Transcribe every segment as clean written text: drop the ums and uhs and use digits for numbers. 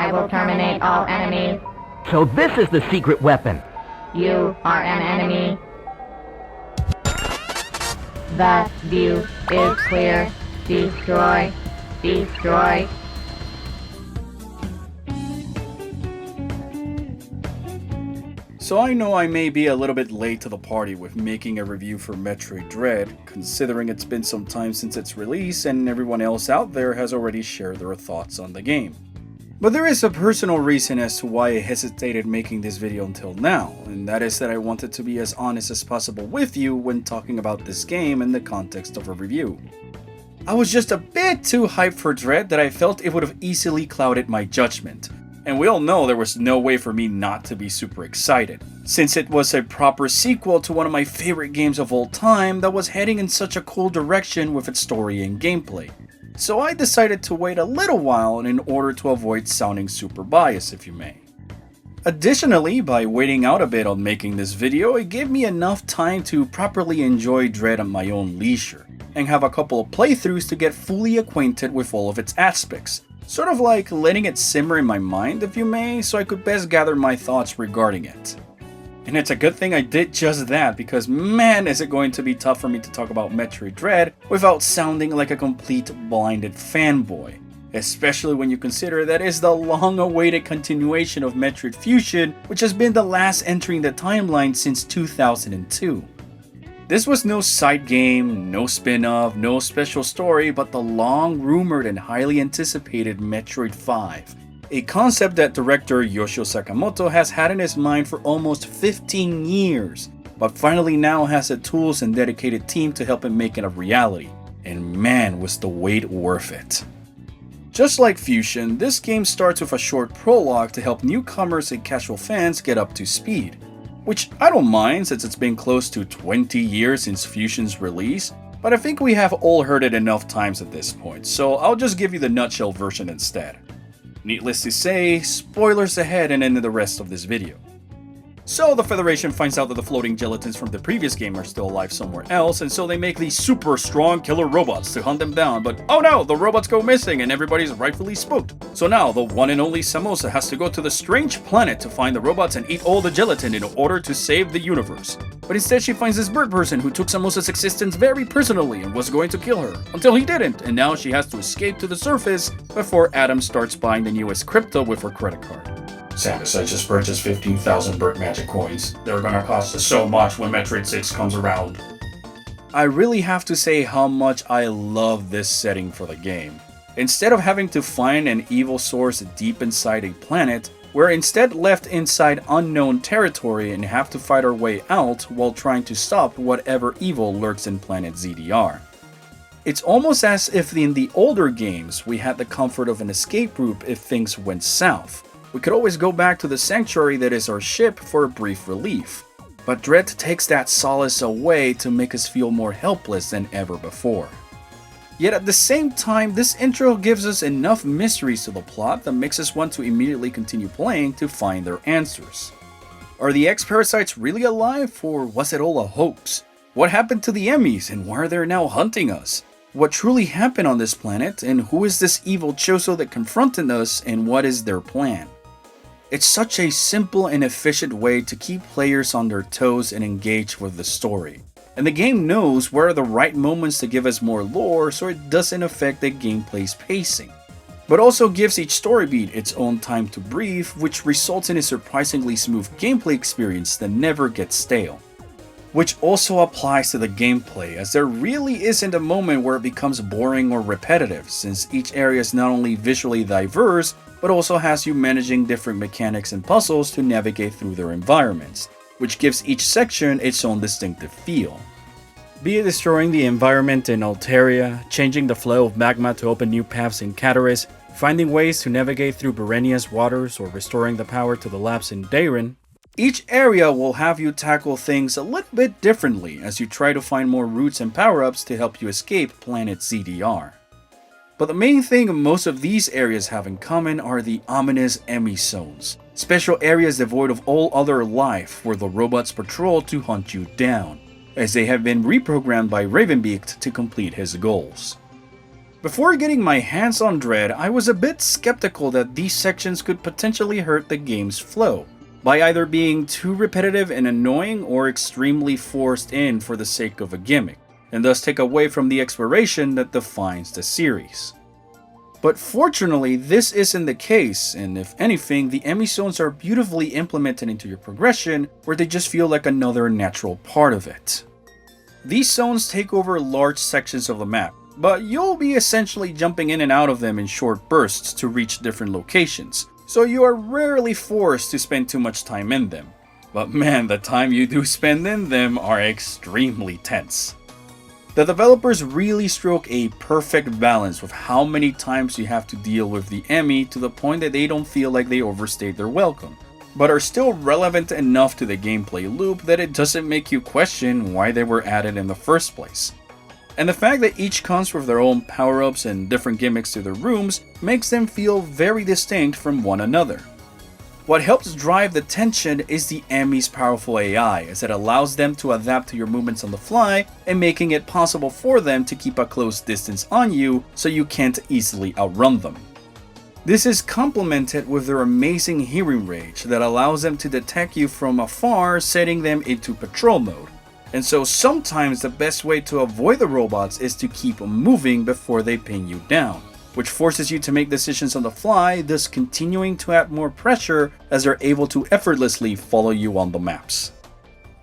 I will terminate all enemies. So this is the secret weapon. You are an enemy. The view is clear. Destroy. Destroy. So I know I may be a little bit late to the party with making a review for Metroid Dread, considering it's been some time since its release and everyone else out there has already shared their thoughts on the game. But there is a personal reason as to why I hesitated making this video until now, and that is that I wanted to be as honest as possible with you when talking about this game in the context of a review. I was just a bit too hyped for Dread that I felt it would have easily clouded my judgment. And we all know there was no way for me not to be super excited, since it was a proper sequel to one of my favorite games of all time that was heading in such a cool direction with its story and gameplay. So I decided to wait a little while in order to avoid sounding super biased, if you may. Additionally, by waiting out a bit on making this video, it gave me enough time to properly enjoy Dread at my own leisure, and have a couple of playthroughs to get fully acquainted with all of its aspects. Sort of like letting it simmer in my mind, if you may, so I could best gather my thoughts regarding it. And it's a good thing I did just that, because man is it going to be tough for me to talk about Metroid Dread without sounding like a complete blinded fanboy. Especially when you consider that it's the long-awaited continuation of Metroid Fusion, which has been the last entry in the timeline since 2002. This was no side game, no spin-off, no special story, but the long-rumored and highly anticipated Metroid 5. A concept that director Yoshio Sakamoto has had in his mind for almost 15 years, but finally now has the tools and dedicated team to help him make it a reality. And man, was the wait worth it. Just like Fusion, this game starts with a short prologue to help newcomers and casual fans get up to speed. Which I don't mind since it's been close to 20 years since Fusion's release, but I think we have all heard it enough times at this point, so I'll just give you the nutshell version instead. Needless to say, spoilers ahead and into the rest of this video. So the Federation finds out that the floating gelatins from the previous game are still alive somewhere else, and so they make these super strong killer robots to hunt them down, but oh no, the robots go missing and everybody's rightfully spooked. So now the one and only Samosa has to go to the strange planet to find the robots and eat all the gelatin in order to save the universe. But instead she finds this bird person who took Samosa's existence very personally and was going to kill her, until he didn't, and now she has to escape to the surface before Adam starts buying the newest crypto with her credit card. Samus, I just purchased 15,000 Bird Magic coins. They're gonna cost us so much when Metroid 6 comes around. I really have to say how much I love this setting for the game. Instead of having to find an evil source deep inside a planet, we're instead left inside unknown territory and have to fight our way out while trying to stop whatever evil lurks in planet ZDR. It's almost as if in the older games we had the comfort of an escape route if things went south. We could always go back to the sanctuary that is our ship for a brief relief. But Dread takes that solace away to make us feel more helpless than ever before. Yet at the same time, this intro gives us enough mysteries to the plot that makes us want to immediately continue playing to find their answers. Are the X-Parasites really alive, or was it all a hoax? What happened to the Emmys, and why are they now hunting us? What truly happened on this planet, and who is this evil Choso that confronted us, and what is their plan? It's such a simple and efficient way to keep players on their toes and engage with the story. And the game knows where are the right moments to give us more lore so it doesn't affect the gameplay's pacing. But also gives each story beat its own time to breathe, which results in a surprisingly smooth gameplay experience that never gets stale. Which also applies to the gameplay, as there really isn't a moment where it becomes boring or repetitive, since each area is not only visually diverse, but also has you managing different mechanics and puzzles to navigate through their environments, which gives each section its own distinctive feel. Be it destroying the environment in Alteria, changing the flow of magma to open new paths in Cataris, finding ways to navigate through Berenia's waters, or restoring the power to the labs in Dairen, each area will have you tackle things a little bit differently as you try to find more routes and power-ups to help you escape planet ZDR. But the main thing most of these areas have in common are the ominous Emmi zones, special areas devoid of all other life where the robots patrol to hunt you down, as they have been reprogrammed by Ravenbeak to complete his goals. Before getting my hands on Dread, I was a bit skeptical that these sections could potentially hurt the game's flow, by either being too repetitive and annoying or extremely forced in for the sake of a gimmick, and thus take away from the exploration that defines the series. But fortunately, this isn't the case, and if anything, the Emmi zones are beautifully implemented into your progression, where they just feel like another natural part of it. These zones take over large sections of the map, but you'll be essentially jumping in and out of them in short bursts to reach different locations, so you are rarely forced to spend too much time in them. But man, the time you do spend in them are extremely tense. The developers really struck a perfect balance with how many times you have to deal with the Emmi to the point that they don't feel like they overstayed their welcome, but are still relevant enough to the gameplay loop that it doesn't make you question why they were added in the first place. And the fact that each comes with their own power-ups and different gimmicks to their rooms makes them feel very distinct from one another. What helps drive the tension is the Emmi's powerful AI, as it allows them to adapt to your movements on the fly and making it possible for them to keep a close distance on you so you can't easily outrun them. This is complemented with their amazing hearing range that allows them to detect you from afar, setting them into patrol mode. And so sometimes the best way to avoid the robots is to keep moving before they pin you down, which forces you to make decisions on the fly, thus continuing to add more pressure as they're able to effortlessly follow you on the maps.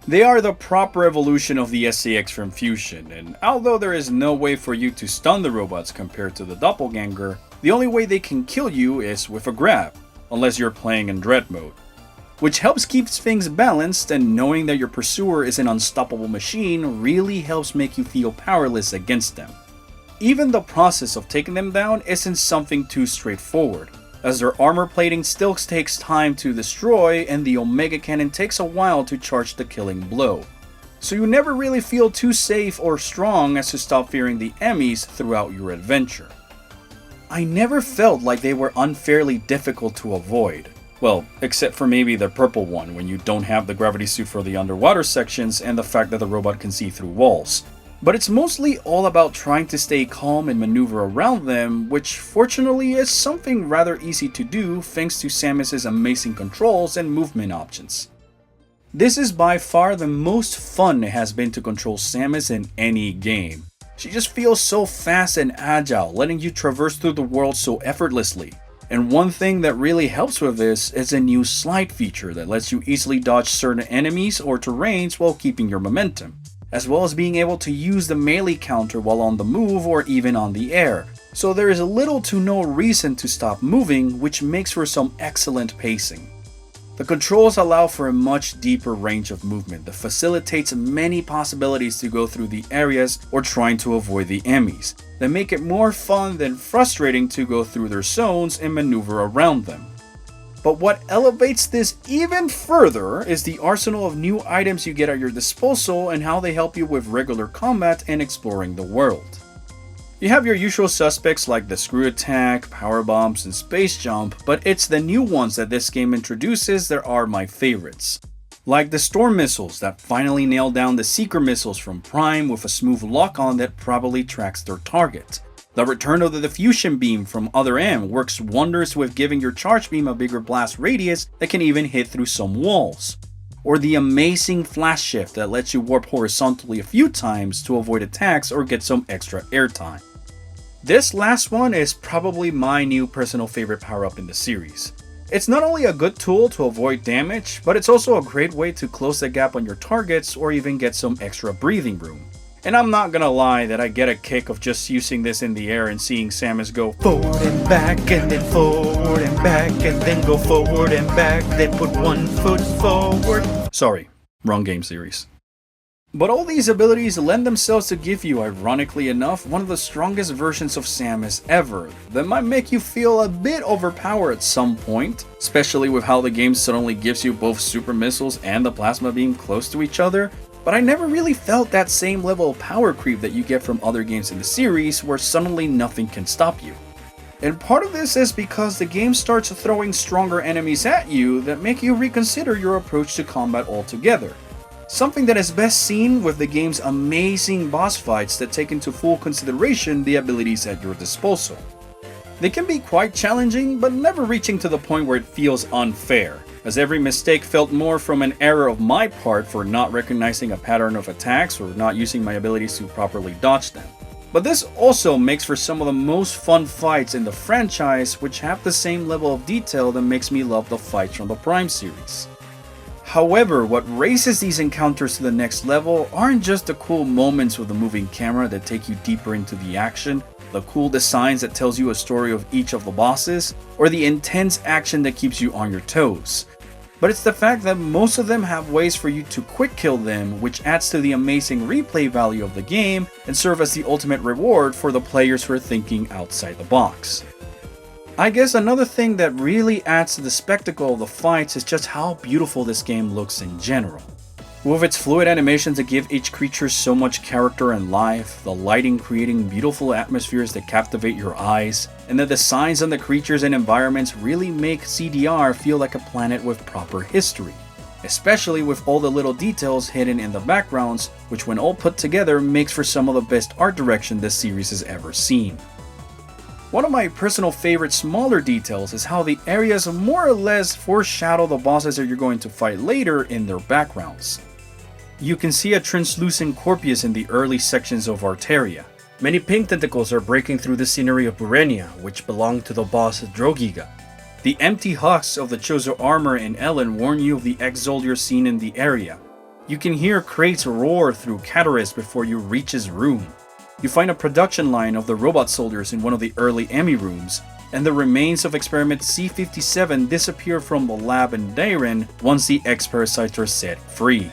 They are the proper evolution of the SAX from Fusion, and although there is no way for you to stun the robots compared to the doppelganger, the only way they can kill you is with a grab, unless you're playing in Dread mode, which helps keep things balanced, and knowing that your pursuer is an unstoppable machine really helps make you feel powerless against them. Even the process of taking them down isn't something too straightforward, as their armor plating still takes time to destroy and the Omega Cannon takes a while to charge the killing blow. So you never really feel too safe or strong as to stop fearing the Emmis throughout your adventure. I never felt like they were unfairly difficult to avoid. Well, except for maybe the purple one when you don't have the gravity suit for the underwater sections and the fact that the robot can see through walls. But it's mostly all about trying to stay calm and maneuver around them, which fortunately is something rather easy to do thanks to Samus's amazing controls and movement options. This is by far the most fun it has been to control Samus in any game. She just feels so fast and agile, letting you traverse through the world so effortlessly. And one thing that really helps with this is a new slide feature that lets you easily dodge certain enemies or terrains while keeping your momentum, as well as being able to use the melee counter while on the move or even on the air, so there is little to no reason to stop moving, which makes for some excellent pacing. The controls allow for a much deeper range of movement that facilitates many possibilities to go through the areas or trying to avoid the Emmis, that make it more fun than frustrating to go through their zones and maneuver around them. But what elevates this even further is the arsenal of new items you get at your disposal and how they help you with regular combat and exploring the world. You have your usual suspects like the screw attack, power bombs, and space jump, but it's the new ones that this game introduces that are my favorites. Like the storm missiles that finally nail down the seeker missiles from Prime with a smooth lock-on that probably tracks their target. The return of the diffusion beam from Other M works wonders with giving your charge beam a bigger blast radius that can even hit through some walls. Or the amazing flash shift that lets you warp horizontally a few times to avoid attacks or get some extra airtime. This last one is probably my new personal favorite power-up in the series. It's not only a good tool to avoid damage, but it's also a great way to close the gap on your targets or even get some extra breathing room. And I'm not gonna lie that I get a kick of just using this in the air and seeing Samus go forward and back and then forward and back and then go forward and back, then put one foot forward. Sorry, wrong game series. But all these abilities lend themselves to give you, ironically enough, one of the strongest versions of Samus ever, that might make you feel a bit overpowered at some point, especially with how the game suddenly gives you both super missiles and the plasma beam close to each other, but I never really felt that same level of power creep that you get from other games in the series where suddenly nothing can stop you. And part of this is because the game starts throwing stronger enemies at you that make you reconsider your approach to combat altogether. Something that is best seen with the game's amazing boss fights that take into full consideration the abilities at your disposal. They can be quite challenging, but never reaching to the point where it feels unfair, as every mistake felt more from an error of my part for not recognizing a pattern of attacks or not using my abilities to properly dodge them. But this also makes for some of the most fun fights in the franchise, which have the same level of detail that makes me love the fights from the Prime series. However, what raises these encounters to the next level aren't just the cool moments with the moving camera that take you deeper into the action, the cool designs that tells you a story of each of the bosses, or the intense action that keeps you on your toes. But it's the fact that most of them have ways for you to quick kill them, which adds to the amazing replay value of the game and serve as the ultimate reward for the players who are thinking outside the box. I guess another thing that really adds to the spectacle of the fights is just how beautiful this game looks in general. With its fluid animations that give each creature so much character and life, the lighting creating beautiful atmospheres that captivate your eyes, and the designs on the creatures and environments really make CDR feel like a planet with proper history. Especially with all the little details hidden in the backgrounds, which when all put together makes for some of the best art direction this series has ever seen. One of my personal favorite smaller details is how the areas more or less foreshadow the bosses that you're going to fight later in their backgrounds. You can see a translucent Corpius in the early sections of Arteria. Many pink tentacles are breaking through the scenery of Burenia, which belong to the boss Drogiga. The empty husks of the Chozo armor in Ellen warn you of the Exolier seen in the area. You can hear crates roar through Cataris before you reach his room. You find a production line of the robot soldiers in one of the early Emmi rooms, and the remains of experiment C-57 disappear from the lab in Dairen once the X-Parasites are set free.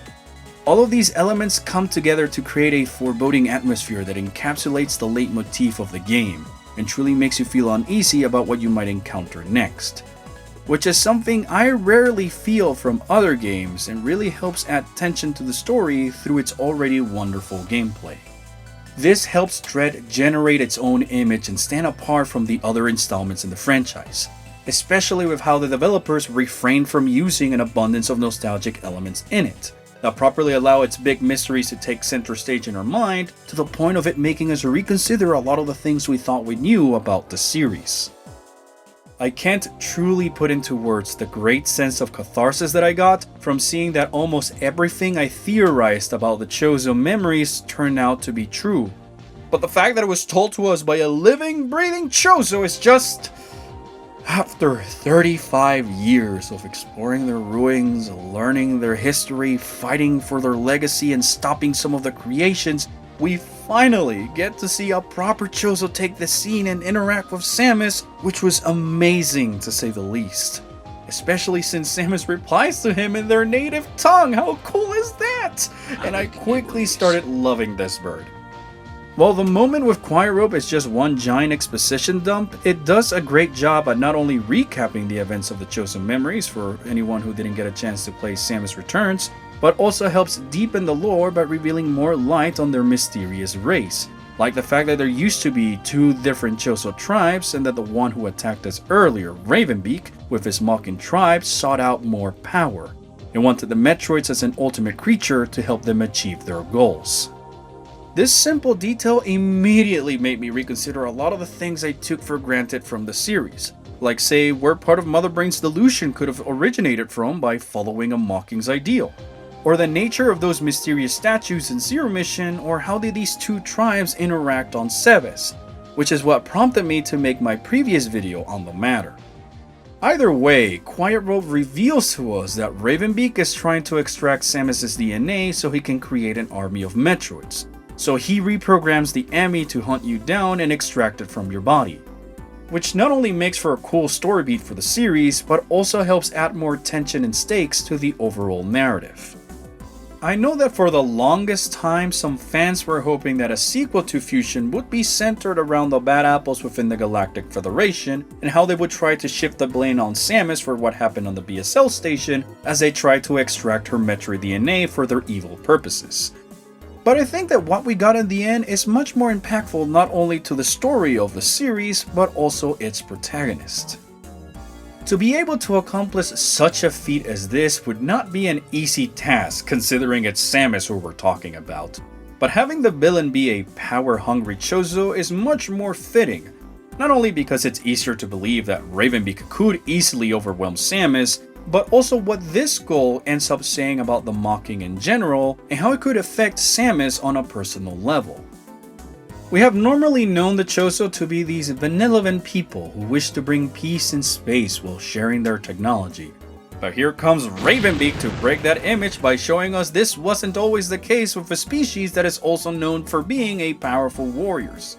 All of these elements come together to create a foreboding atmosphere that encapsulates the leitmotif of the game, and truly makes you feel uneasy about what you might encounter next. Which is something I rarely feel from other games, and really helps add tension to the story through its already wonderful gameplay. This helps Dread generate its own image and stand apart from the other installments in the franchise, especially with how the developers refrained from using an abundance of nostalgic elements in it, that properly allow its big mysteries to take center stage in our mind, to the point of it making us reconsider a lot of the things we thought we knew about the series. I can't truly put into words the great sense of catharsis that I got from seeing that almost everything I theorized about the Chozo memories turned out to be true. But the fact that it was told to us by a living, breathing Chozo is just... After 35 years of exploring their ruins, learning their history, fighting for their legacy, and stopping some of the creations, we finally get to see a proper Chozo take the scene and interact with Samus, which was amazing to say the least. Especially since Samus replies to him in their native tongue. How cool is that? And I quickly started loving this bird. While the moment with Quiet Rope is just one giant exposition dump, it does a great job at not only recapping the events of the Chozo memories for anyone who didn't get a chance to play Samus Returns, but also helps deepen the lore by revealing more light on their mysterious race, like the fact that there used to be two different Chozo tribes and that the one who attacked us earlier, Ravenbeak, with his mocking tribe, sought out more power, and wanted the Metroids as an ultimate creature to help them achieve their goals. This simple detail immediately made me reconsider a lot of the things I took for granted from the series, like say where part of Mother Brain's delusion could have originated from by following a Mocking's ideal, or the nature of those mysterious statues in Zero Mission, or how did these two tribes interact on Seves, which is what prompted me to make my previous video on the matter. Either way, Quiet Rope reveals to us that Ravenbeak is trying to extract Samus's DNA so he can create an army of Metroids. So he reprograms the Emmi to hunt you down and extract it from your body. Which not only makes for a cool story beat for the series, but also helps add more tension and stakes to the overall narrative. I know that for the longest time some fans were hoping that a sequel to Fusion would be centered around the bad apples within the Galactic Federation, and how they would try to shift the blame on Samus for what happened on the BSL station as they tried to extract her Metroid DNA for their evil purposes. But I think that what we got in the end is much more impactful not only to the story of the series, but also its protagonist. To be able to accomplish such a feat as this would not be an easy task considering it's Samus who we're talking about. But having the villain be a power-hungry Chozo is much more fitting, not only because it's easier to believe that Ravenbeak could easily overwhelm Samus, but also what this goal ends up saying about the mocking in general and how it could affect Samus on a personal level. We have normally known the Chozo to be these benevolent people who wish to bring peace in space while sharing their technology. But here comes Ravenbeak to break that image by showing us this wasn't always the case with a species that is also known for being a powerful warriors.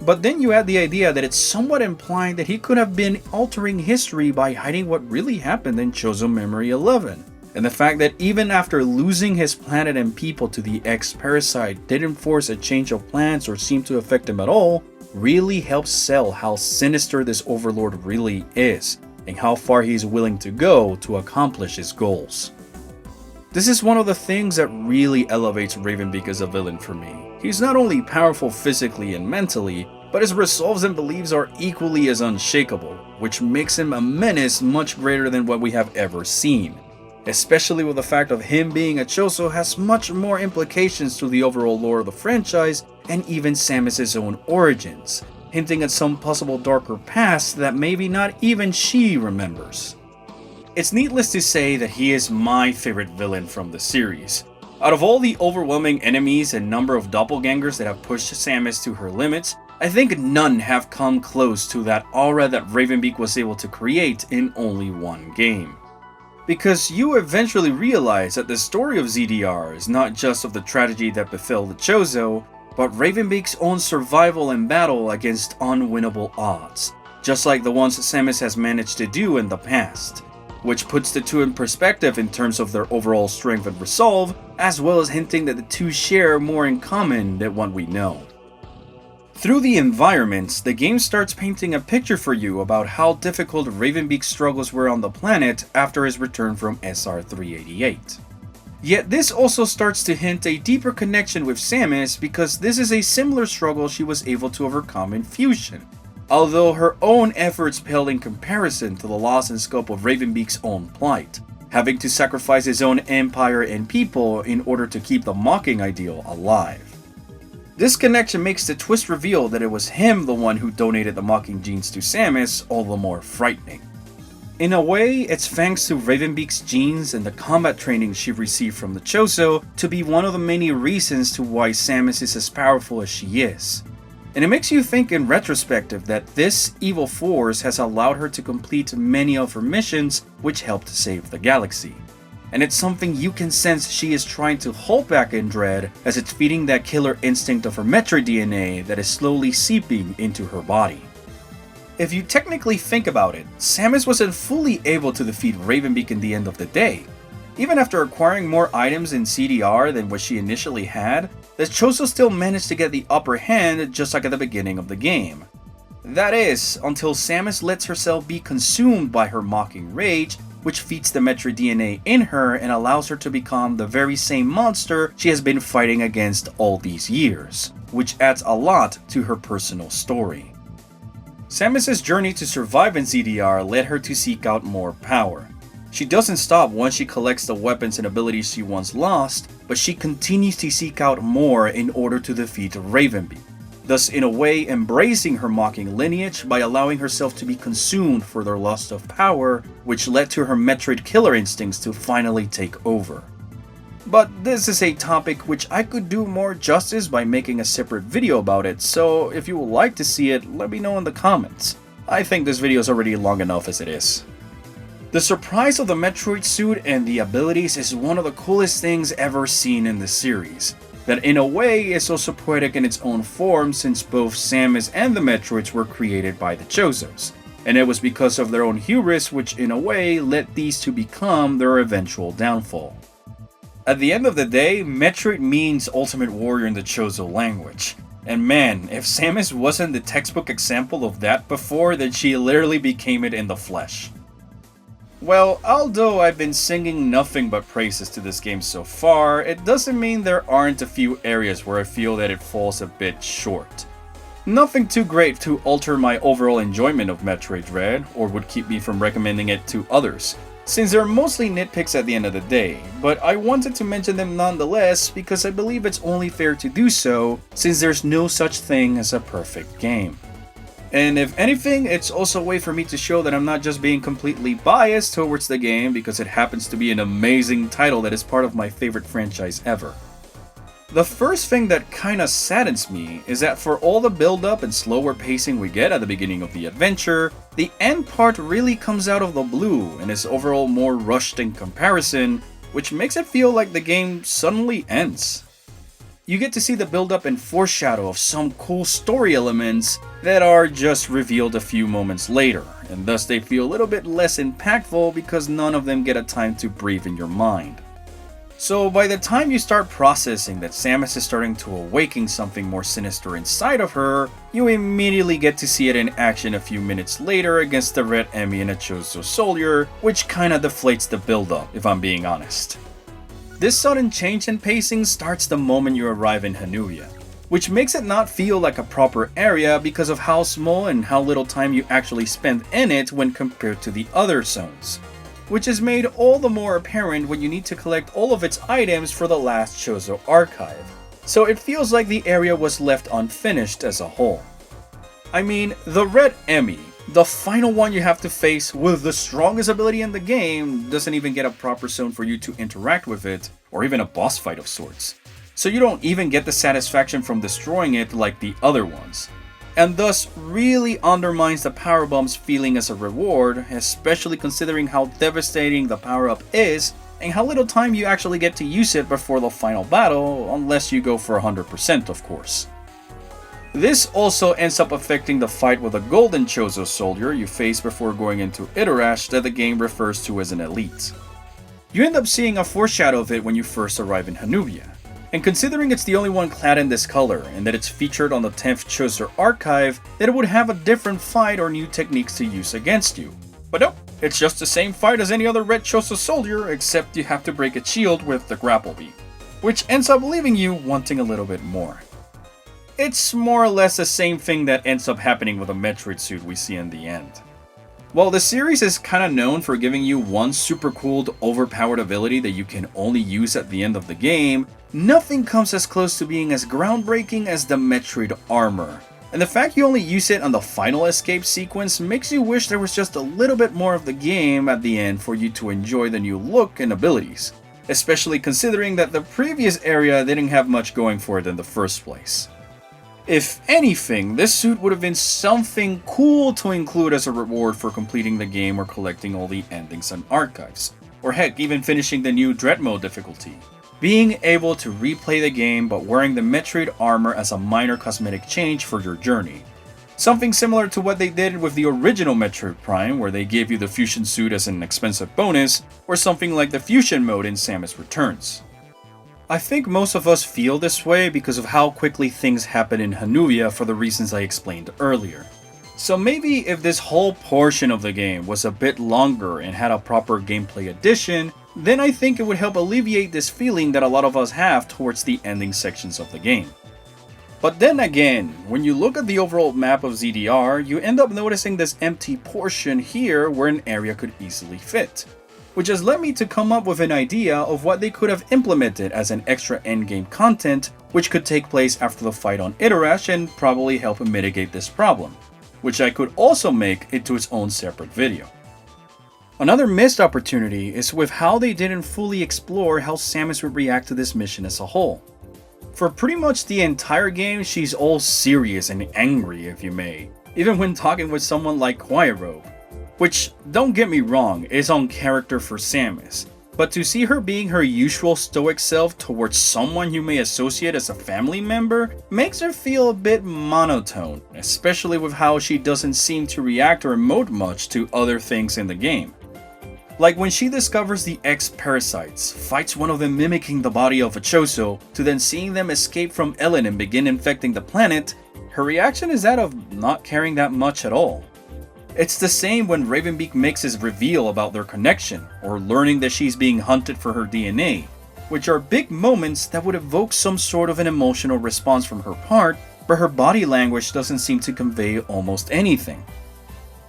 But then you add the idea that it's somewhat implying that he could have been altering history by hiding what really happened in Chozo Memory 11. And the fact that even after losing his planet and people to the X-Parasite didn't force a change of plans or seem to affect him at all, really helps sell how sinister this overlord really is, and how far he's willing to go to accomplish his goals. This is one of the things that really elevates Ravenbeak as a villain for me. He's not only powerful physically and mentally, but his resolves and beliefs are equally as unshakable, which makes him a menace much greater than what we have ever seen. Especially with the fact of him being a Chozo has much more implications to the overall lore of the franchise and even Samus' own origins, hinting at some possible darker past that maybe not even she remembers. It's needless to say that he is my favorite villain from the series. Out of all the overwhelming enemies and number of doppelgangers that have pushed Samus to her limits, I think none have come close to that aura that Ravenbeak was able to create in only one game. Because you eventually realize that the story of ZDR is not just of the tragedy that befell the Chozo, but Ravenbeak's own survival and battle against unwinnable odds, just like the ones Samus has managed to do in the past, which puts the two in perspective in terms of their overall strength and resolve, as well as hinting that the two share more in common than what we know. Through the environments, the game starts painting a picture for you about how difficult Ravenbeak's struggles were on the planet after his return from SR-388. Yet this also starts to hint a deeper connection with Samus because this is a similar struggle she was able to overcome in Fusion, although her own efforts paled in comparison to the loss and scope of Ravenbeak's own plight, having to sacrifice his own empire and people in order to keep the mocking ideal alive. This connection makes the twist reveal that it was him the one who donated the mocking genes to Samus all the more frightening. In a way, it's thanks to Ravenbeak's genes and the combat training she received from the Chozo to be one of the many reasons to why Samus is as powerful as she is. And it makes you think in retrospective that this evil force has allowed her to complete many of her missions which helped save the galaxy. And it's something you can sense she is trying to hold back in Dread as it's feeding that killer instinct of her Metroid DNA that is slowly seeping into her body. If you technically think about it, Samus wasn't fully able to defeat Ravenbeak in the end of the day. Even after acquiring more items in CDR than what she initially had, the Chozo still managed to get the upper hand just like at the beginning of the game. That is, until Samus lets herself be consumed by her mocking rage, which feeds the Metroid DNA in her and allows her to become the very same monster she has been fighting against all these years, which adds a lot to her personal story. Samus' journey to survive in ZDR led her to seek out more power. She doesn't stop once she collects the weapons and abilities she once lost, but she continues to seek out more in order to defeat Ravenbeak, thus in a way embracing her mocking lineage by allowing herself to be consumed for their lust of power, which led to her Metroid killer instincts to finally take over. But this is a topic which I could do more justice by making a separate video about it, so if you would like to see it, let me know in the comments. I think this video is already long enough as it is. The surprise of the Metroid suit and the abilities is one of the coolest things ever seen in the series, that in a way is also poetic in its own form since both Samus and the Metroids were created by the Chozos, and it was because of their own hubris which in a way led these to become their eventual downfall. At the end of the day, Metroid means Ultimate Warrior in the Chozo language, and man, if Samus wasn't the textbook example of that before, then she literally became it in the flesh. Well, although I've been singing nothing but praises to this game so far, it doesn't mean there aren't a few areas where I feel that it falls a bit short. Nothing too great to alter my overall enjoyment of Metroid Dread, or would keep me from recommending it to others, since they're mostly nitpicks at the end of the day, but I wanted to mention them nonetheless because I believe it's only fair to do so, since there's no such thing as a perfect game. And if anything, it's also a way for me to show that I'm not just being completely biased towards the game because it happens to be an amazing title that is part of my favorite franchise ever. The first thing that kinda saddens me is that for all the build-up and slower pacing we get at the beginning of the adventure, the end part really comes out of the blue and is overall more rushed in comparison, which makes it feel like the game suddenly ends. You get to see the build-up and foreshadow of some cool story elements that are just revealed a few moments later, and thus they feel a little bit less impactful because none of them get a time to breathe in your mind. So by the time you start processing that Samus is starting to awaken something more sinister inside of her, you immediately get to see it in action a few minutes later against the red Emmi and a Chozo soldier, which kinda deflates the build-up, if I'm being honest. This sudden change in pacing starts the moment you arrive in Hanuvia, which makes it not feel like a proper area because of how small and how little time you actually spend in it when compared to the other zones, which is made all the more apparent when you need to collect all of its items for the last Chozo archive, so it feels like the area was left unfinished as a whole. I mean, the red Emmi, the final one you have to face with the strongest ability in the game, doesn't even get a proper zone for you to interact with it, or even a boss fight of sorts, so you don't even get the satisfaction from destroying it like the other ones, and thus really undermines the power bomb's feeling as a reward, especially considering how devastating the power-up is and how little time you actually get to use it before the final battle, unless you go for 100% of course. This also ends up affecting the fight with a golden Chozo soldier you face before going into Iterash that the game refers to as an elite. You end up seeing a foreshadow of it when you first arrive in Hanuvia, and considering it's the only one clad in this color and that it's featured on the 10th Chozo archive, that it would have a different fight or new techniques to use against you. But nope, it's just the same fight as any other red Chozo soldier, except you have to break its shield with the grapple beam, which ends up leaving you wanting a little bit more. It's more or less the same thing that ends up happening with a Metroid suit we see in the end. While the series is kinda known for giving you one super cool, overpowered ability that you can only use at the end of the game, nothing comes as close to being as groundbreaking as the Metroid armor. And the fact you only use it on the final escape sequence makes you wish there was just a little bit more of the game at the end for you to enjoy the new look and abilities, especially considering that the previous area didn't have much going for it in the first place. If anything, this suit would have been something cool to include as a reward for completing the game or collecting all the endings and archives, or heck, even finishing the new Dread mode difficulty. Being able to replay the game but wearing the Metroid armor as a minor cosmetic change for your journey. Something similar to what they did with the original Metroid Prime, where they gave you the fusion suit as an expensive bonus, or something like the fusion mode in Samus Returns. I think most of us feel this way because of how quickly things happen in Hanuvia for the reasons I explained earlier. So maybe if this whole portion of the game was a bit longer and had a proper gameplay addition, then I think it would help alleviate this feeling that a lot of us have towards the ending sections of the game. But then again, when you look at the overall map of ZDR, you end up noticing this empty portion here where an area could easily fit, which has led me to come up with an idea of what they could have implemented as an extra endgame content which could take place after the fight on Iterash and probably help mitigate this problem, which I could also make into its own separate video. Another missed opportunity is with how they didn't fully explore how Samus would react to this mission as a whole. For pretty much the entire game, she's all serious and angry, if you may, even when talking with someone like Quiet Robe, which, don't get me wrong, is on character for Samus, but to see her being her usual stoic self towards someone you may associate as a family member makes her feel a bit monotone, especially with how she doesn't seem to react or emote much to other things in the game. Like when she discovers the X-Parasites, fights one of them mimicking the body of a Chozo, to then seeing them escape from Ellen and begin infecting the planet, her reaction is that of not caring that much at all. It's the same when Ravenbeak makes his reveal about their connection, or learning that she's being hunted for her DNA, which are big moments that would evoke some sort of an emotional response from her part, but her body language doesn't seem to convey almost anything.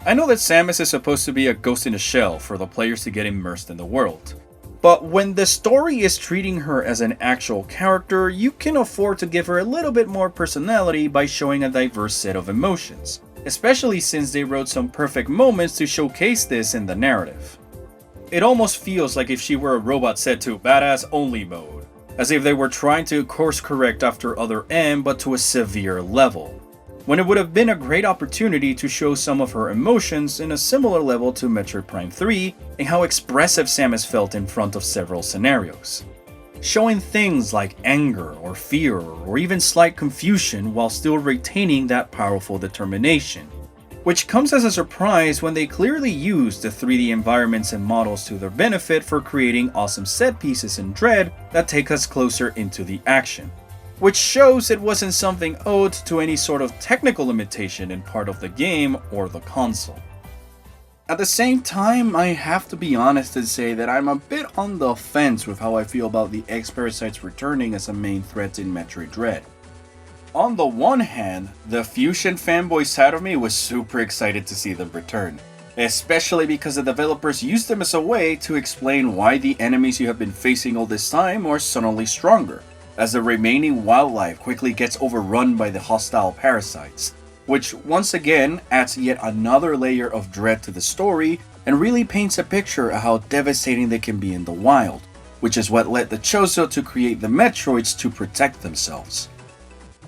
I know that Samus is supposed to be a ghost in a shell for the players to get immersed in the world, but when the story is treating her as an actual character, you can afford to give her a little bit more personality by showing a diverse set of emotions, especially since they wrote some perfect moments to showcase this in the narrative. It almost feels like if she were a robot set to badass only mode, as if they were trying to course correct after Other M but to a severe level, when it would have been a great opportunity to show some of her emotions in a similar level to Metroid Prime 3 and how expressive Samus felt in front of several scenarios. Showing things like anger or fear or even slight confusion while still retaining that powerful determination, which comes as a surprise when they clearly use the 3D environments and models to their benefit for creating awesome set pieces in Dread that take us closer into the action, which shows it wasn't something owed to any sort of technical limitation in part of the game or the console. At the same time, I have to be honest and say that I'm a bit on the fence with how I feel about the X-Parasites returning as a main threat in Metroid Dread. On the one hand, the Fusion fanboy side of me was super excited to see them return, especially because the developers used them as a way to explain why the enemies you have been facing all this time are suddenly stronger, as the remaining wildlife quickly gets overrun by the hostile parasites, which once again adds yet another layer of dread to the story and really paints a picture of how devastating they can be in the wild, which is what led the Chozo to create the Metroids to protect themselves.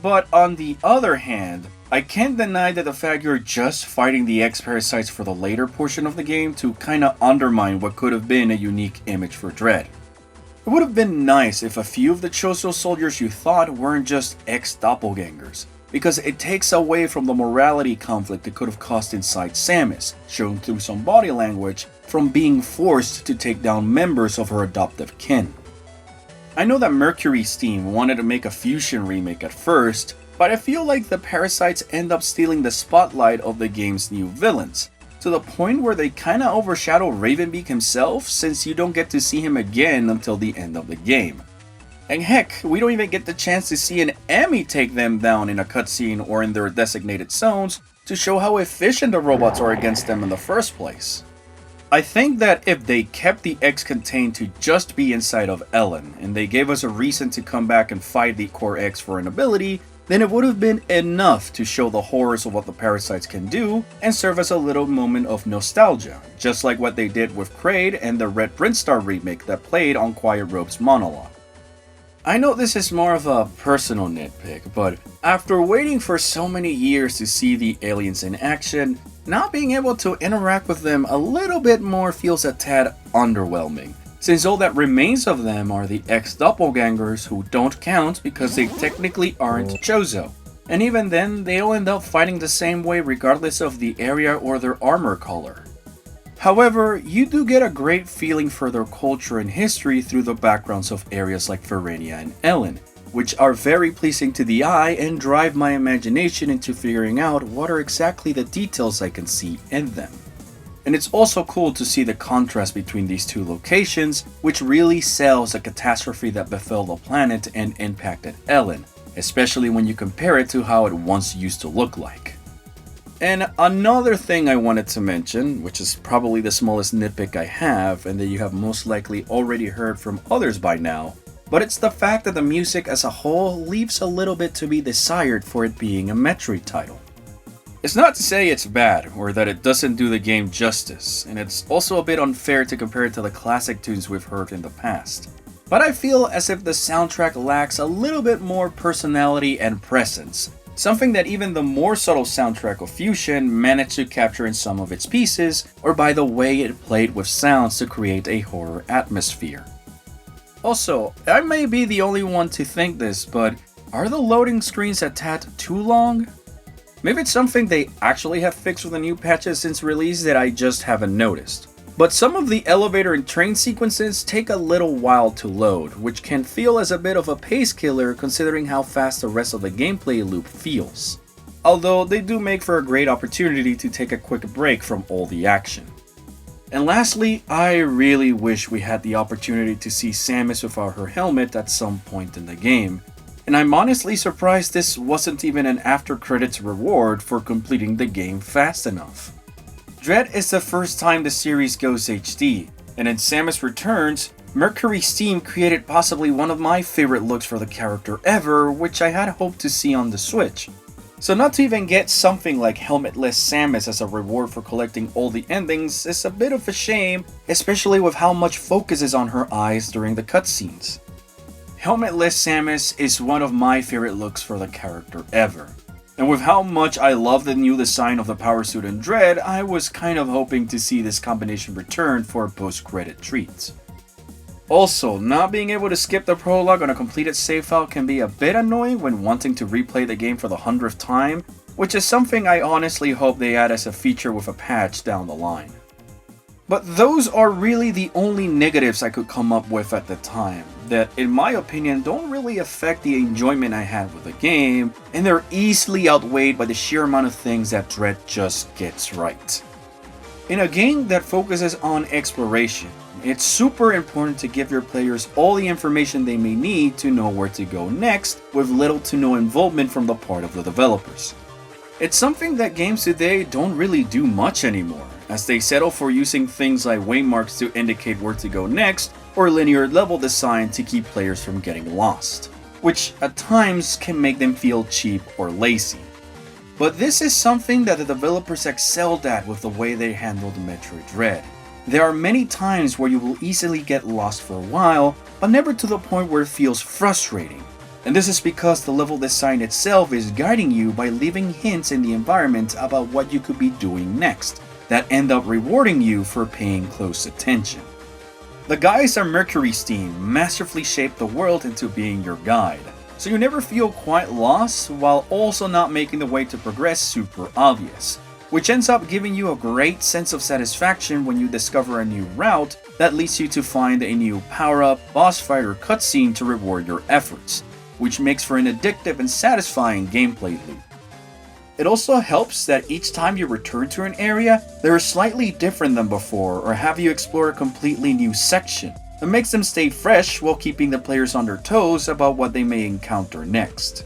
But on the other hand, I can't deny that the fact you're just fighting the X-Parasites for the later portion of the game to kinda undermine what could have been a unique image for Dread. It would have been nice if a few of the Chozo soldiers you thought weren't just ex-doppelgangers, because it takes away from the morality conflict it could have caused inside Samus, shown through some body language, from being forced to take down members of her adoptive kin. I know that Mercury's team wanted to make a Fusion remake at first, but I feel like the Parasites end up stealing the spotlight of the game's new villains, to the point where they kinda overshadow Ravenbeak himself, since you don't get to see him again until the end of the game. And heck, we don't even get the chance to see an Emmi take them down in a cutscene or in their designated zones to show how efficient the robots are against them in the first place. I think that if they kept the X contained to just be inside of Ellen, and they gave us a reason to come back and fight the core X for an ability, then it would have been enough to show the horrors of what the Parasites can do and serve as a little moment of nostalgia, just like what they did with Kraid and the Red Brinstar remake that played on Quiet Robe's monologue. I know this is more of a personal nitpick, but after waiting for so many years to see the aliens in action, not being able to interact with them a little bit more feels a tad underwhelming, since all that remains of them are the ex-doppelgangers who don't count because they technically aren't Chozo. And even then, they all end up fighting the same way regardless of the area or their armor color. However, you do get a great feeling for their culture and history through the backgrounds of areas like Verenia and Ellen, which are very pleasing to the eye and drive my imagination into figuring out what are exactly the details I can see in them. And it's also cool to see the contrast between these two locations, which really sells the catastrophe that befell the planet and impacted Ellen, especially when you compare it to how it once used to look like. And another thing I wanted to mention, which is probably the smallest nitpick I have, and that you have most likely already heard from others by now, but it's the fact that the music as a whole leaves a little bit to be desired for it being a Metroid title. It's not to say it's bad, or that it doesn't do the game justice, and it's also a bit unfair to compare it to the classic tunes we've heard in the past. But I feel as if the soundtrack lacks a little bit more personality and presence, something that even the more subtle soundtrack of Fusion managed to capture in some of its pieces, or by the way it played with sounds to create a horror atmosphere. Also, I may be the only one to think this, but are the loading screens a tad too long? Maybe it's something they actually have fixed with the new patches since release that I just haven't noticed. But some of the elevator and train sequences take a little while to load, which can feel as a bit of a pace killer considering how fast the rest of the gameplay loop feels. Although they do make for a great opportunity to take a quick break from all the action. And lastly, I really wish we had the opportunity to see Samus without her helmet at some point in the game, and I'm honestly surprised this wasn't even an after credits reward for completing the game fast enough. Dread is the first time the series goes HD, and in Samus Returns, Mercury's team created possibly one of my favorite looks for the character ever, which I had hoped to see on the Switch. So not to even get something like helmetless Samus as a reward for collecting all the endings is a bit of a shame, especially with how much focus is on her eyes during the cutscenes. Helmetless Samus is one of my favorite looks for the character ever. And with how much I love the new design of the power suit in Dread, I was kind of hoping to see this combination return for a post-credit treat. Also, not being able to skip the prologue on a completed save file can be a bit annoying when wanting to replay the game for the 100th time, which is something I honestly hope they add as a feature with a patch down the line. But those are really the only negatives I could come up with at the time, that in my opinion don't really affect the enjoyment I had with the game, and they're easily outweighed by the sheer amount of things that Dread just gets right. In a game that focuses on exploration, it's super important to give your players all the information they may need to know where to go next, with little to no involvement from the part of the developers. It's something that games today don't really do much anymore, as they settle for using things like waymarks to indicate where to go next, or linear level design to keep players from getting lost, which at times can make them feel cheap or lazy. But this is something that the developers excelled at with the way they handled Metroid Dread. There are many times where you will easily get lost for a while, but never to the point where it feels frustrating. And this is because the level design itself is guiding you by leaving hints in the environment about what you could be doing next, that end up rewarding you for paying close attention. The guys on Mercury's team masterfully shaped the world into being your guide, so you never feel quite lost while also not making the way to progress super obvious, which ends up giving you a great sense of satisfaction when you discover a new route that leads you to find a new power-up, boss fight, or cutscene to reward your efforts, which makes for an addictive and satisfying gameplay loop. It also helps that each time you return to an area, they are slightly different than before or have you explore a completely new section. It makes them stay fresh while keeping the players on their toes about what they may encounter next.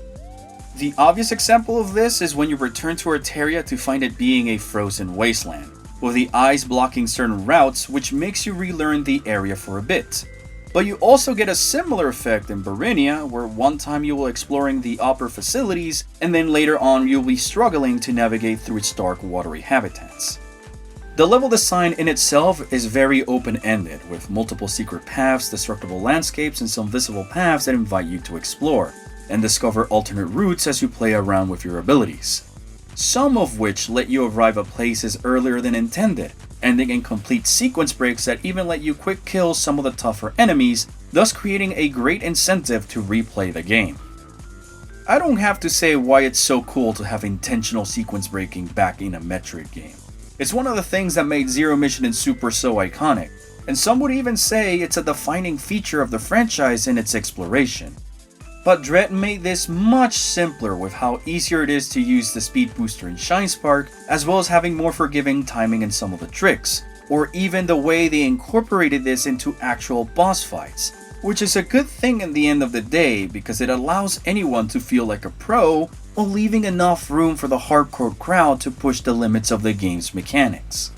The obvious example of this is when you return to Arteria to find it being a frozen wasteland, with the ice blocking certain routes, which makes you relearn the area for a bit. But you also get a similar effect in Barinia, where one time you will be exploring the upper facilities, and then later on you'll be struggling to navigate through its dark watery habitats. The level design in itself is very open-ended, with multiple secret paths, destructible landscapes, and some visible paths that invite you to explore, and discover alternate routes as you play around with your abilities. Some of which let you arrive at places earlier than intended, ending in complete sequence breaks that even let you quick kill some of the tougher enemies, thus creating a great incentive to replay the game. I don't have to say why it's so cool to have intentional sequence breaking back in a Metroid game. It's one of the things that made Zero Mission and Super so iconic, and some would even say it's a defining feature of the franchise in its exploration. But Dread made this much simpler with how easier it is to use the speed booster in Shine Spark, as well as having more forgiving timing in some of the tricks, or even the way they incorporated this into actual boss fights, which is a good thing in the end of the day because it allows anyone to feel like a pro while leaving enough room for the hardcore crowd to push the limits of the game's mechanics.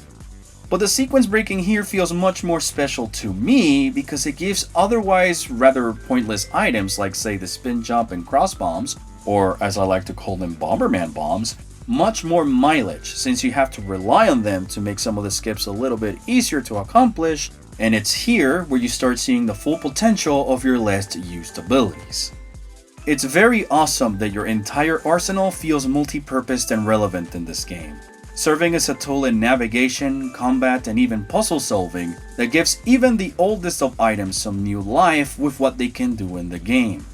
But the sequence breaking here feels much more special to me because it gives otherwise rather pointless items like say the spin jump and cross bombs, or as I like to call them Bomberman bombs, much more mileage since you have to rely on them to make some of the skips a little bit easier to accomplish, and it's here where you start seeing the full potential of your less used abilities. It's very awesome that your entire arsenal feels multi-purposed and relevant in this game, serving as a tool in navigation, combat, and even puzzle solving that gives even the oldest of items some new life with what they can do in the game.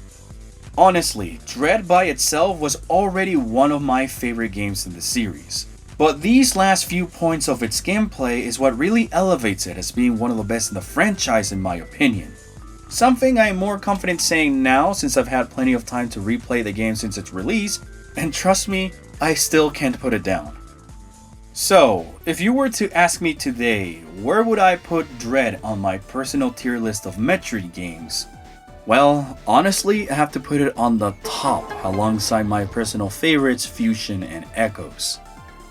Honestly, Dread by itself was already one of my favorite games in the series, but these last few points of its gameplay is what really elevates it as being one of the best in the franchise in my opinion. Something I am more confident saying now since I've had plenty of time to replay the game since its release, and trust me, I still can't put it down. So, if you were to ask me today, where would I put Dread on my personal tier list of Metroid games? Well, honestly, I have to put it on the top alongside my personal favorites, Fusion and Echoes.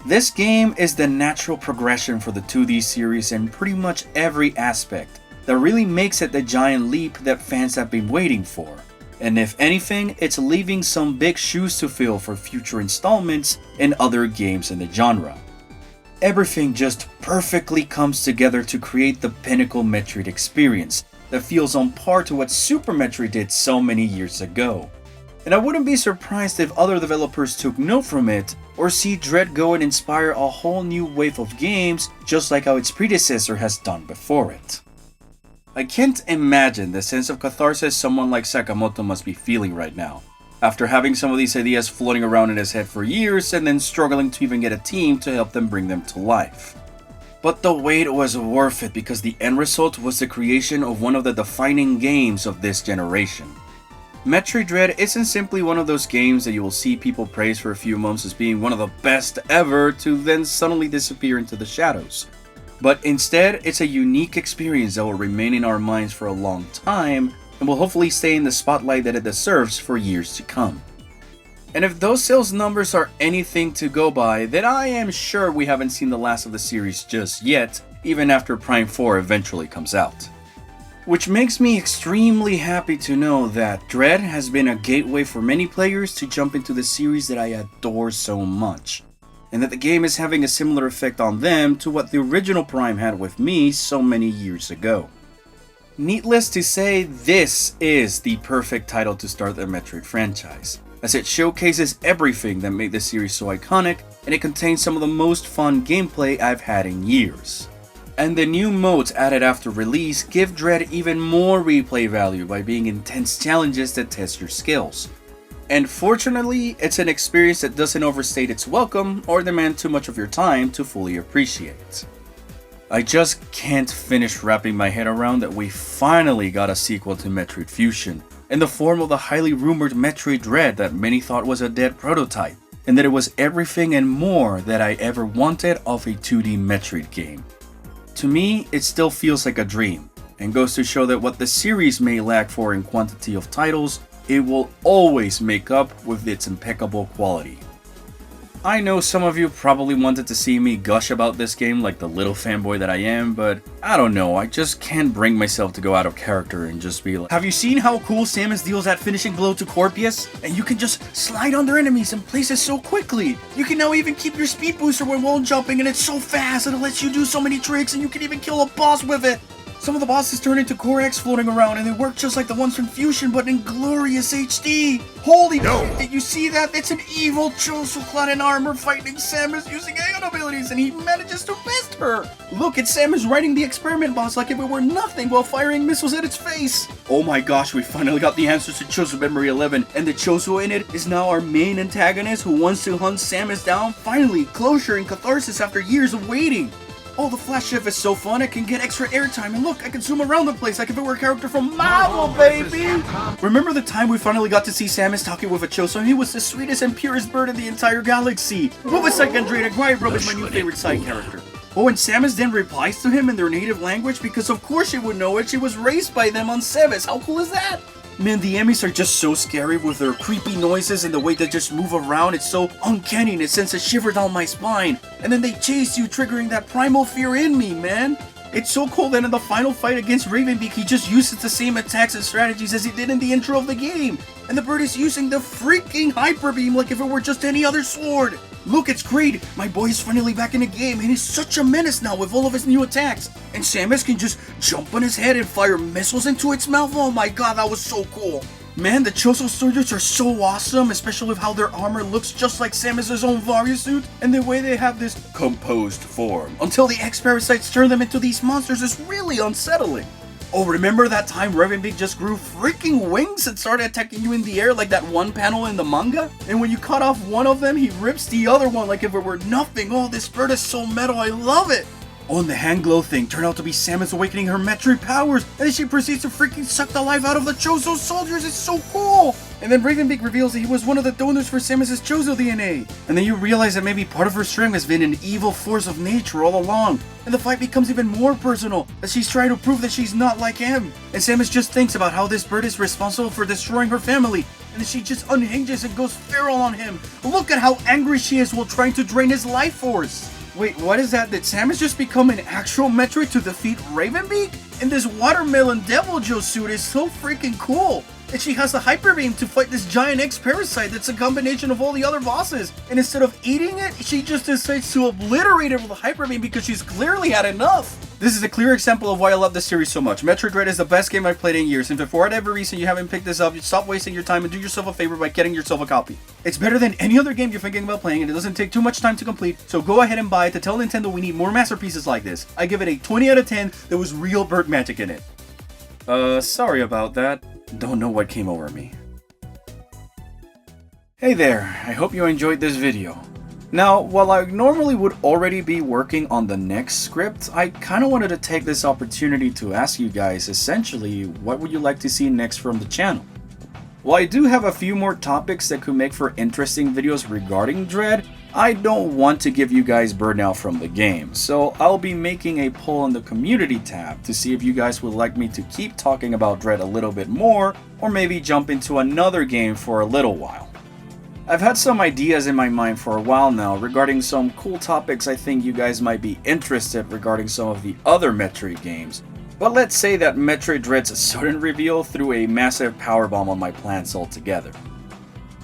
This game is the natural progression for the 2D series in pretty much every aspect that really makes it the giant leap that fans have been waiting for. And if anything, it's leaving some big shoes to fill for future installments and other games in the genre. Everything just perfectly comes together to create the pinnacle Metroid experience that feels on par to what Super Metroid did so many years ago. And I wouldn't be surprised if other developers took note from it, or see Dread go and inspire a whole new wave of games just like how its predecessor has done before it. I can't imagine the sense of catharsis someone like Sakamoto must be feeling right now, after having some of these ideas floating around in his head for years and then struggling to even get a team to help them bring them to life. But the wait was worth it because the end result was the creation of one of the defining games of this generation. Metroid Dread isn't simply one of those games that you will see people praise for a few months as being one of the best ever to then suddenly disappear into the shadows. But instead, it's a unique experience that will remain in our minds for a long time and will hopefully stay in the spotlight that it deserves for years to come. And if those sales numbers are anything to go by, then I am sure we haven't seen the last of the series just yet, even after Prime 4 eventually comes out. Which makes me extremely happy to know that Dread has been a gateway for many players to jump into the series that I adore so much, and that the game is having a similar effect on them to what the original Prime had with me so many years ago. Needless to say, this is the perfect title to start the Metroid franchise, as it showcases everything that made the series so iconic, and it contains some of the most fun gameplay I've had in years. And the new modes added after release give Dread even more replay value by being intense challenges that test your skills. And fortunately, it's an experience that doesn't overstate its welcome or demand too much of your time to fully appreciate. I just can't finish wrapping my head around that we finally got a sequel to Metroid Fusion, in the form of the highly rumored Metroid Dread that many thought was a dead prototype, and that it was everything and more that I ever wanted of a 2D Metroid game. To me, it still feels like a dream, and goes to show that what the series may lack for in quantity of titles, it will always make up with its impeccable quality. I know some of you probably wanted to see me gush about this game like the little fanboy that I am, but I don't know, I just can't bring myself to go out of character and just be like, have you seen how cool Samus deals that finishing blow to Corpius? And you can just slide under enemies and places so quickly. You can now even keep your speed booster when wall jumping, and it's so fast and it lets you do so many tricks, and you can even kill a boss with it. Some of the bosses turn into Core X floating around, and they work just like the ones from Fusion, but in glorious HD! Holy no! Did you see that? It's an evil Choso clad in armor fighting Samus using Aeon abilities, and he manages to best her! Look, it's Samus riding the experiment boss like if it were nothing while firing missiles at its face! Oh my gosh, we finally got the answers to Choso Memory 11, and the Choso in it is now our main antagonist who wants to hunt Samus down. Finally, closure and catharsis after years of waiting! Oh, the flash shift is so fun, it can get extra airtime, and look, I can zoom around the place like if it were a character from Marvel, baby! Remember the time we finally got to see Samus talking with a Choso, and he was the sweetest and purest bird in the entire galaxy! Moveset Gandrina Guybro is my new favorite side character. Oh, and Samus then replies to him in their native language, because of course she would know it, she was raised by them on Sebes, how cool is that? Man, the Emmis are just so scary with their creepy noises and the way they just move around. It's so uncanny and it sends a shiver down my spine. And then they chase you, triggering that primal fear in me, man. It's so cool that in the final fight against Ravenbeak, he just uses the same attacks and strategies as he did in the intro of the game. And the bird is using the freaking Hyper Beam like if it were just any other sword. Look, it's great! My boy is finally back in the game, and he's such a menace now with all of his new attacks. And Samus can just jump on his head and fire missiles into its mouth. Oh my god, that was so cool! Man, the Choso soldiers are so awesome, especially with how their armor looks just like Samus' own Varia suit, and the way they have this composed form. Until the X-Parasites turn them into these monsters is really unsettling. Oh, remember that time Ravenbeak just grew freaking wings and started attacking you in the air like that one panel in the manga? And when you cut off one of them, he rips the other one like if it were nothing. Oh, this bird is so metal, I love it! Oh, and the hand glow thing turned out to be Samus awakening her Metroid powers, and then she proceeds to freaking suck the life out of the Choso soldiers. It's so cool! And then Ravenbeak reveals that he was one of the donors for Samus's Chozo DNA. And then you realize that maybe part of her strength has been an evil force of nature all along. And the fight becomes even more personal as she's trying to prove that she's not like him. And Samus just thinks about how this bird is responsible for destroying her family. And then she just unhinges and goes feral on him. Look at how angry she is while trying to drain his life force. Wait, what is that? Did Samus just become an actual Metroid to defeat Ravenbeak? And this watermelon Devil Joe suit is so freaking cool. And she has a Hyper Beam to fight this giant X-Parasite that's a combination of all the other bosses. And instead of eating it, she just decides to obliterate it with a Hyper Beam because she's clearly had enough. This is a clear example of why I love this series so much. Metroid Dread is the best game I've played in years, and if for whatever reason you haven't picked this up, stop wasting your time and do yourself a favor by getting yourself a copy. It's better than any other game you're thinking about playing, and it doesn't take too much time to complete, so go ahead and buy it to tell Nintendo we need more masterpieces like this. I give it a 20 out of 10, there was real bird magic in it. Sorry about that. Don't know what came over me. Hey there, I hope you enjoyed this video. Now, while I normally would already be working on the next script, I kinda wanted to take this opportunity to ask you guys essentially, what would you like to see next from the channel? While I do have a few more topics that could make for interesting videos regarding Dread, I don't want to give you guys burnout from the game, so I'll be making a poll in the community tab to see if you guys would like me to keep talking about Dread a little bit more, or maybe jump into another game for a little while. I've had some ideas in my mind for a while now regarding some cool topics I think you guys might be interested regarding some of the other Metroid games, but let's say that Metroid Dread's sudden reveal threw a massive powerbomb on my plans altogether.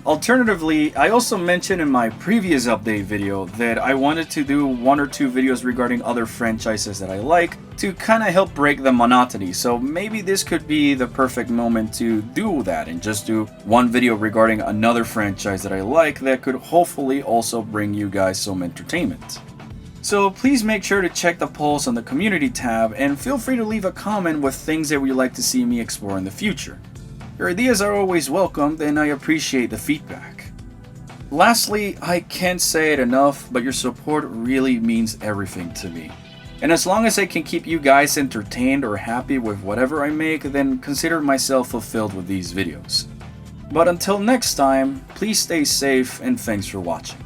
Alternatively, I also mentioned in my previous update video that I wanted to do 1 or 2 videos regarding other franchises that I like to kinda help break the monotony, so maybe this could be the perfect moment to do that and just do one video regarding another franchise that I like that could hopefully also bring you guys some entertainment. So please make sure to check the polls on the community tab and feel free to leave a comment with things that you'd like to see me explore in the future. Your ideas are always welcomed and I appreciate the feedback. Lastly, I can't say it enough, but your support really means everything to me. And as long as I can keep you guys entertained or happy with whatever I make, then consider myself fulfilled with these videos. But until next time, please stay safe and thanks for watching.